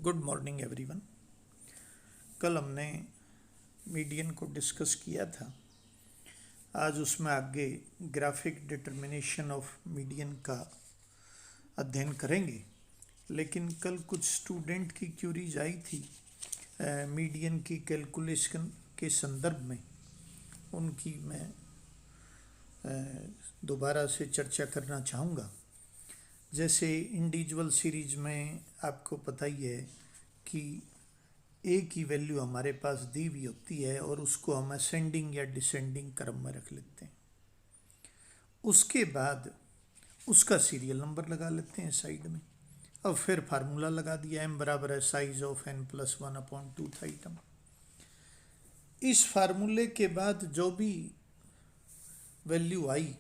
Good morning everyone. कल हमने median को डिस्कस किया था। आज उसमें आगे ग्राफिक डिटर्मिनेशन ऑफ मीडियन का अध्ययन करेंगे। लेकिन कल कुछ स्टूडेंट की क्यूरीज आई थी मीडियन की कैलकुलेशन के संदर्भ में। उनकी मैं दोबारा से चर्चा करना चाहूँगा। जैसे इंडिविजुअल सीरीज में आपको पता ही है कि ए की वैल्यू हमारे पास दी हुई होती है और उसको हम असेंडिंग या डिसेंडिंग क्रम में रख लेते हैं। उसके बाद उसका सीरियल नंबर लगा लेते हैं साइड में। अब फिर फार्मूला लगा दिया, एम बराबर है size of n plus 1/2 item. इस फार्मूले के बाद जो भी वैल्यू आई,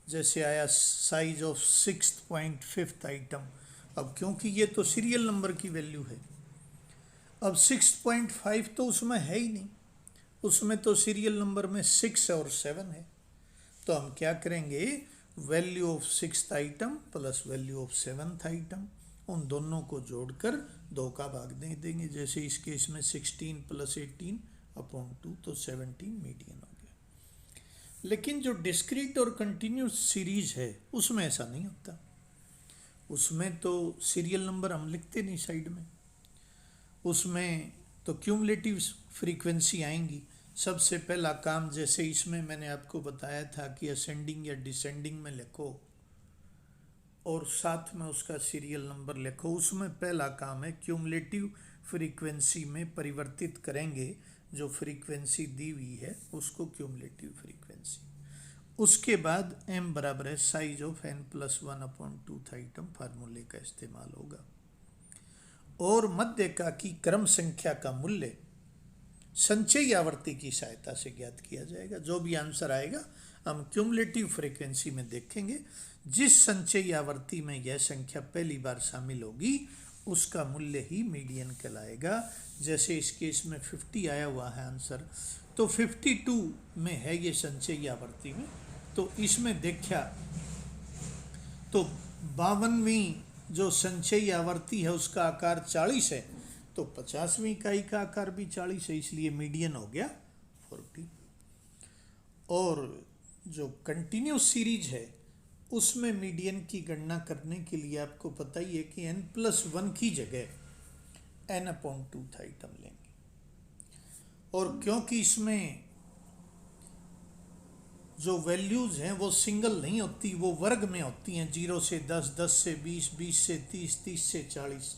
जैसे आया साइज ऑफ 6.5 आइटम। अब क्योंकि ये तो सीरियल नंबर की वैल्यू है, अब 6.5 तो उसमें है ही नहीं, उसमें तो सीरियल नंबर में 6 और 7 है। तो हम क्या करेंगे, value of 6th item plus value of 7th item, उन दोनों को जोड़कर 2 का भाग दे देंगे। जैसे इस केस में 16 + 18/2 तो 17 मीडियन हो गया। लेकिन जो डिस्क्रीट और कंटिन्यूस सीरीज है उसमें ऐसा नहीं होता। उसमें तो सीरियल नंबर हम लिखते नहीं साइड में, उसमें तो क्यूमुलेटिव फ्रीक्वेंसी आएंगी। सबसे पहला काम, जैसे इसमें मैंने आपको बताया था कि असेंडिंग या डिसेंडिंग में लिखो और साथ में उसका सीरियल नंबर लिखो। उसमें पहला काम है क्यूमुलेटिव फ्रीक्वेंसी में परिवर्तित करेंगे। जो फ्रीक्वेंसी दी हुई है उसको क्यूमुलेटिव फ्रीक्वेंसी। उसके बाद m बराबर है size of n plus 1/2 item फार्मूले का इस्तेमाल होगा। और मध्य का की क्रम संख्या का मूल्य संचयी आवर्ती की सहायता से ज्ञात किया जाएगा। जो भी आंसर आएगा हम क्यूमुलेटिव फ्रीक्वेंसी में देखेंगे। जिस संचयी आवर्ती में यह संख्या पहली बार शामिल होगी उसका मूल्य ही मीडियन कहलाएगा। जैसे इस केस में 50 आया हुआ है आंसर, तो 52 में है ये संचयी आवर्ती में। तो इसमें देखा तो 52वीं जो संचयी आवर्ती है उसका आकार 40 है, तो 50वीं इकाई का आकार भी 40 है, इसलिए मीडियन हो गया 40। और जो कंटिन्यूस सीरीज है उसमें मीडियन की गणना करने के लिए आपको पता ही है कि n+1 की जगह n/2 आइटम लेंगे। और क्योंकि इसमें जो वैल्यूज हैं वो सिंगल नहीं होती, वो वर्ग में होती हैं, 0 से 10, 10 से 20, 20 से 30, 30 से 40।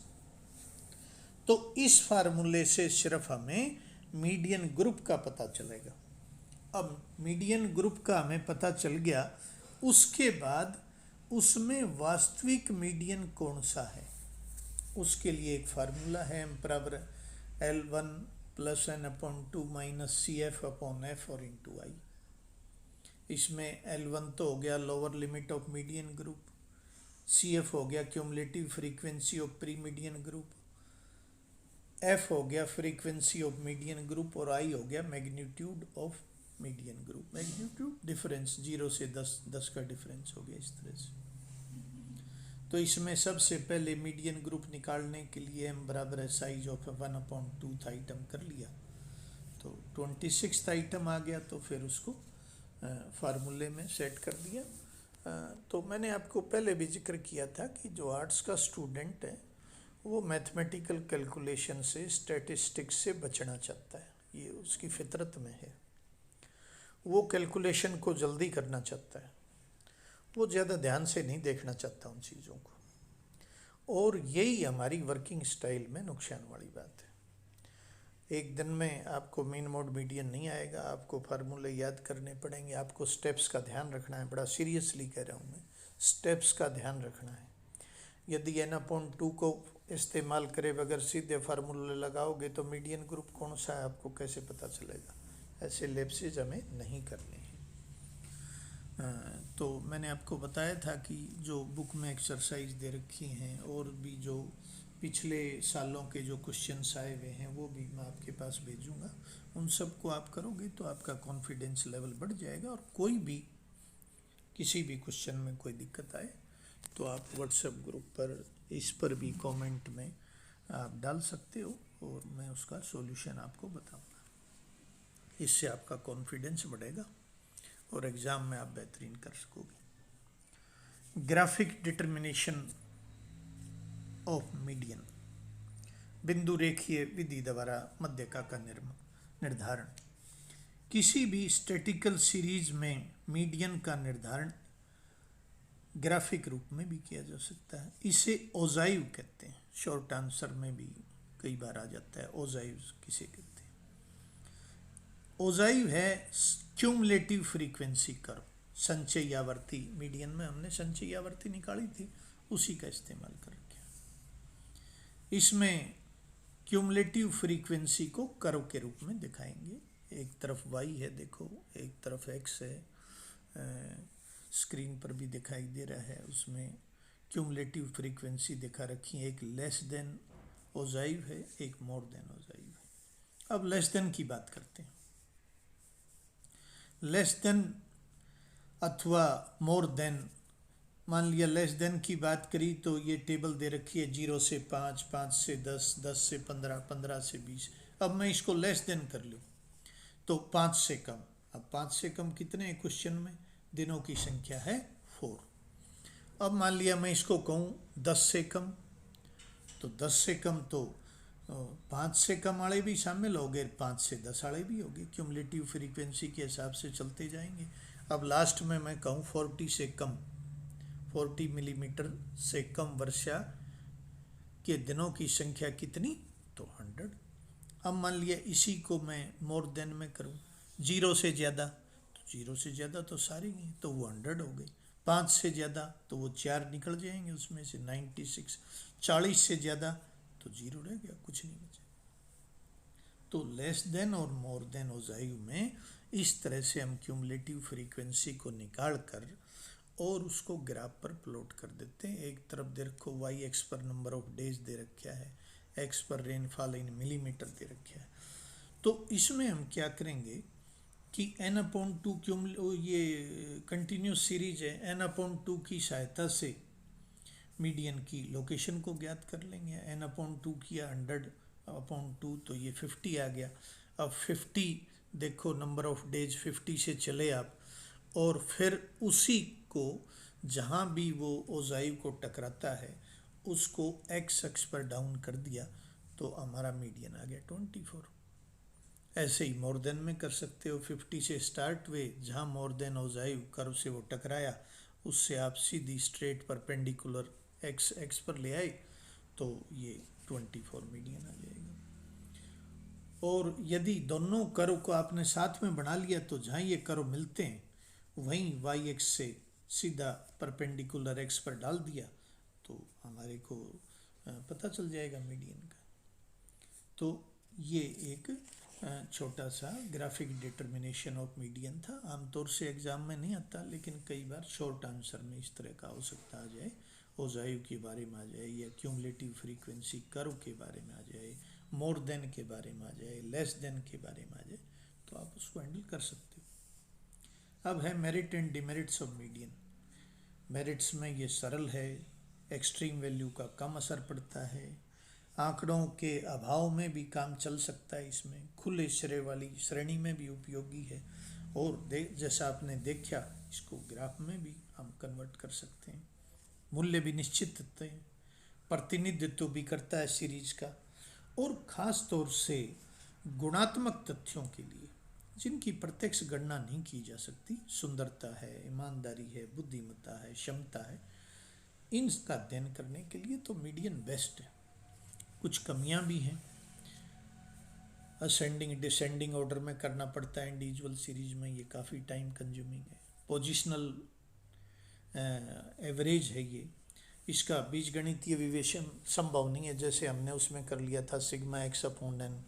तो इस फार्मूले से सिर्फ हमें मीडियन ग्रुप का पता चलेगा। अब मीडियन ग्रुप का हमें पता चल गया, उसके बाद उसमें वास्तविक मीडियन कौन सा है उसके लिए एक फार्मूला है, m बराबर L1 + n/2 - CF/F और इंटू आई। इसमें L1 तो हो गया lower limit of median group, CF हो गया cumulative frequency of pre median group, F हो गया फ्रीक्वेंसी ऑफ मीडियन ग्रुप और I हो गया magnitude of median group. Magnitude difference 0 से 10 का डिफरेंस हो गया इस तरह से। तो इसमें सबसे पहले मीडियन ग्रुप निकालने के लिए m बराबर है साइज ऑफ 1/2 आइटम कर लिया, तो 26th आइटम आ गया, तो फिर उसको फार्मूले में सेट कर दिया। तो मैंने आपको पहले भी जिक्र किया था कि जो आर्ट्स का स्टूडेंट है वो मैथमेटिकल कैलकुलेशन से, स्टैटिस्टिक्स से बचना चाहता है, ये उसकी फितरत में है। वो कैलकुलेशन को जल्दी करना चाहता है, वो ज़्यादा ध्यान से नहीं देखना चाहता उन चीज़ों को। और यही हमारी वर्किंग स्टाइल में नुकसान वाली बात है। एक दिन में आपको मीन मोड मीडियन नहीं आएगा, आपको फार्मूले याद करने पड़ेंगे, आपको स्टेप्स का ध्यान रखना है। बड़ा सीरियसली कह रहा हूँ मैं, स्टेप्स का ध्यान रखना है। यदि n/2 को इस्तेमाल करे बगैर सीधे फार्मूले लगाओगे तो मीडियन ग्रुप कौन सा है आपको कैसे पता चलेगा। ऐसे लैप्सेज हमें नहीं करने हैं। तो मैंने आपको बताया था कि जो बुक में एक्सरसाइज दे रखी हैं और भी जो पिछले सालों के जो क्वेश्चंस आए हुए हैं वो भी मैं आपके पास भेजूंगा। उन सब को आप करोगे तो आपका कॉन्फिडेंस लेवल बढ़ जाएगा। और कोई भी किसी भी क्वेश्चन में कोई दिक्कत आए तो आप व्हाट्सएप ग्रुप पर इस पर भी कमेंट में डाल सकते हो और मैं उसका सॉल्यूशन आपको बताऊंगा। इससे आपका कॉन्फिडेंस बढ़ेगा और एग्ज़ाम में आप बेहतरीन कर सकोगे। ग्राफिक डिटर्मिनेशन ऑफ मीडियन, बिंदु रेखीय विधि द्वारा मध्यका का निर्धारण। किसी भी स्टैटिकल सीरीज में मीडियन का निर्धारण ग्राफिक रूप में भी किया जा सकता है। इसे ओजाइव कहते हैं। शॉर्ट आंसर में भी कई बार आ जाता है ओजाइव किसे कहते हैं। ओजाइव है क्यूमुलेटिव फ्रीक्वेंसी कर्व, संचयी आवर्ती। मीडियन में हमने संचयी आवर्ती निकाली थी, उसी का इस्तेमाल करके इसमें क्यूमुलेटिव फ्रीक्वेंसी को कर्व के रूप में दिखाएंगे। एक तरफ y है, देखो, एक तरफ x है, स्क्रीन पर भी दिखाई दे रहा है। उसमें क्यूमुलेटिव फ्रीक्वेंसी दिखा रखी है, एक लेस देन ओजाइव है, एक मोर देन ओजाइव है। अब लेस देन की बात करते हैं। लेस देन अथवा मोर देन, मान लिया लेस देन की बात करी तो ये टेबल दे रखी है 0 से 5, 5 से 10, 10 से 15, 15 से 20। अब मैं इसको लेस देन कर लूँ तो 5 से कम। अब 5 से कम कितने हैं क्वेश्चन में? दिनों की संख्या है 4। अब मान लिया मैं इसको कहूँ 10 से कम, तो 10 से कम तो 5 से कम वाले भी शामिल हो गए, 5 से 10 वाले भी हो गए। क्यूमुलेटिव फ्रीक्वेंसी के हिसाब से चलते जाएंगे। अब लास्ट में मैं कहूँ 40 से कम, 40 मिलीमीटर से कम वर्षा के दिनों की संख्या कितनी? तो 100। अब मान लिया इसी को मैं मोर देन में करूँ, 0 से ज़्यादा, तो 0 से ज़्यादा तो सारी हैं, तो वो 100 हो गई। 5 से ज़्यादा तो वो 4 निकल जाएंगे उसमें से 96। 40 से ज़्यादा तो 0 रह गया, कुछ नहीं बचा। तो लेस देन और मोर देन ओजाइव में इस तरह से हम क्यूमुलेटिव फ्रीक्वेंसी को निकाल कर और उसको ग्राफ पर प्लॉट कर देते हैं। एक तरफ दे रखो वाई एक्स पर नंबर ऑफ डेज दे रखा है, एक्स पर रेनफॉल इन मिलीमीटर दे रखा है। तो इसमें हम क्या करेंगे कि n/2 ये कंटिन्यूस सीरीज है, n/2 की सहायता से मीडियन की लोकेशन को ज्ञात कर लेंगे। n/2 किया 100/2 तो ये 50 आ गया। अब 50 देखो नंबर ऑफ डेज 50 से चले आप, और फिर उसी को जहाँ भी वो ओजाइव को टकराता है उसको एक्स अक्ष पर डाउन कर दिया तो हमारा मीडियन आ गया 24। ऐसे ही मोर देन में कर सकते हो। 50 से स्टार्ट हुए, जहाँ मोर देन ओजाइव कर्व से वो टकराया उससे आप सीधी स्ट्रेट परपेंडिकुलर एक्स एक्स पर ले आए तो ये 24 मीडियन आ जाएगा। और यदि दोनों कर्व को आपने साथ में बना लिया तो जहाँ ये कर्व मिलते हैं वहीं वाई एक्स से सीधा परपेंडिकुलर एक्स पर डाल दिया तो हमारे को पता चल जाएगा मीडियन का। तो ये एक छोटा सा ग्राफिक डिटर्मिनेशन ऑफ मीडियन था। आमतौर से एग्ज़ाम में नहीं आता, लेकिन कई बार शॉर्ट आंसर में इस तरह का हो सकता आ जाए, ओजाइव के बारे में आ जाए, या क्यूमुलेटिव फ्रीक्वेंसी कर्व के बारे में आ जाए, मोर देन के बारे में आ जाए, लेस देन के बारे में आ जाए, तो आप उसको हैंडल कर सकते हो। अब है merit and demerits of median. Merits में ये सरल है, एक्सट्रीम वैल्यू का कम असर पड़ता है, आंकड़ों के अभाव में भी काम चल सकता है, इसमें खुले श्रेय वाली श्रेणी में भी उपयोगी है, और जैसा आपने देखा इसको ग्राफ में भी हम कन्वर्ट कर सकते हैं। मूल्य भी निश्चित होते हैं, प्रतिनिधित्व भी करता है सीरीज का, और ख़ास तौर से गुणात्मक तथ्यों के लिए जिनकी प्रत्यक्ष गणना नहीं की जा सकती, सुंदरता है, ईमानदारी है, बुद्धिमत्ता है, क्षमता है, इनका अध्ययन करने के लिए तो मीडियन बेस्ट है। कुछ कमियां भी हैं, असेंडिंग डिसेंडिंग ऑर्डर में करना पड़ता है इंडिविजुअल सीरीज में, ये काफ़ी टाइम कंज्यूमिंग है। पोजिशनल एवरेज है ये, इसका बीजगणितीय विवेचन संभव नहीं है, जैसे हमने उसमें कर लिया था सिग्मा x/n,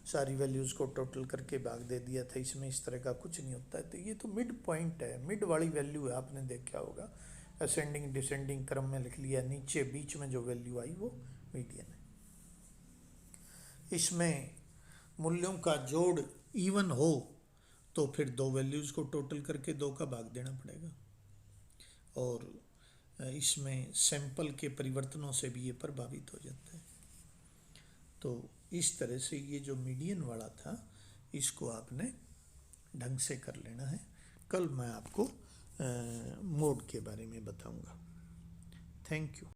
सारी वैल्यूज़ को टोटल करके भाग दे दिया था। इसमें इस तरह का कुछ नहीं होता है। तो ये तो मिड पॉइंट है, मिड वाली वैल्यू है, आपने देखा होगा। असेंडिंग डिसेंडिंग क्रम में लिख लिया, नीचे बीच में जो वैल्यू आई वो मीडियन है। इसमें मूल्यों का जोड़ इवन हो तो फिर दो वैल्यूज़ को टोटल करके 2 का भाग देना पड़ेगा, और इसमें सैंपल के परिवर्तनों से भी ये प्रभावित हो जाता है। तो इस तरह से ये जो मीडियन वाला था इसको आपने ढंग से कर लेना है। कल मैं आपको मोड के बारे में बताऊंगा। Thank you.